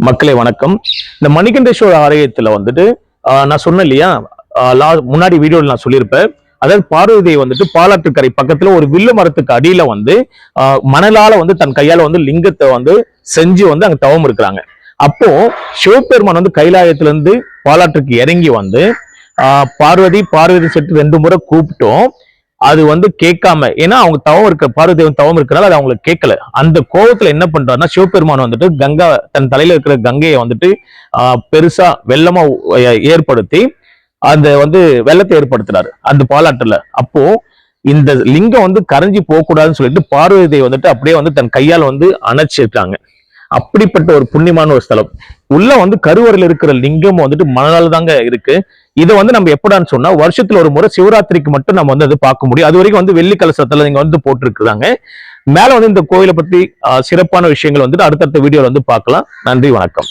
மக்களே வணக்கம். இந்த மணிகண்டேஸ்வர ஆலயத்துல வந்துட்டு நான் சொன்னேன் இல்லையா, முன்னாடி வீடியோல நான் சொல்லியிருப்பேன். அதாவது பார்வதி வந்துட்டு பாலாற்றுக்கரை பக்கத்துல ஒரு வில்லு மரத்துக்கு அடியில வந்து மணலால வந்து தன் கையால வந்து லிங்கத்தை வந்து செஞ்சு வந்து அங்க தவம் இருக்கிறாங்க. அப்போ சிவபெருமான் வந்து கைலாயத்துல இருந்து பாலாற்றுக்கு இறங்கி வந்து பார்வதி செட்டு 2 முறை கூப்பிட்டோம். அது வந்து கேட்காம, ஏன்னா அவங்க தவம் இருக்க பார்வதேவன் தவம் இருக்கிறனால அது அவங்களுக்கு கேட்கல. அந்த கோபத்துல என்ன பண்றாருன்னா, சிவபெருமான் வந்துட்டு கங்கா தன் தலையில இருக்கிற கங்கையை வந்துட்டு பெருசா வெள்ளமா ஏற்படுத்தி அந்த வந்து வெள்ளத்தை ஏற்படுத்துறாரு அந்த பாலாற்றுல. அப்போ இந்த லிங்கம் வந்து கரைஞ்சி போக கூடாதுன்னு சொல்லிட்டு பார்வதி வந்துட்டு அப்படியே வந்து தன் கையால் வந்து அணைச்சிருக்காங்க. அப்படிப்பட்ட ஒரு புண்ணியமான ஒரு ஸ்தலம். உள்ள வந்து கருவறையில் இருக்கிற லிங்கம் வந்துட்டு மணலால தாங்க இருக்கு. இதை வந்து நம்ம எப்படான்னு சொன்னா, வருஷத்துல ஒரு முறை சிவராத்திரிக்கு மட்டும் நம்ம வந்து அது பார்க்க முடியும். அது வரைக்கும் வந்து வெள்ளி கலசத்துல நீங்க வந்து போட்டிருக்கிறாங்க. மேல வந்து இந்த கோயிலை பத்தி சிறப்பான விஷயங்கள் வந்துட்டு அடுத்தடுத்த வீடியோல வந்து பார்க்கலாம். நன்றி, வணக்கம்.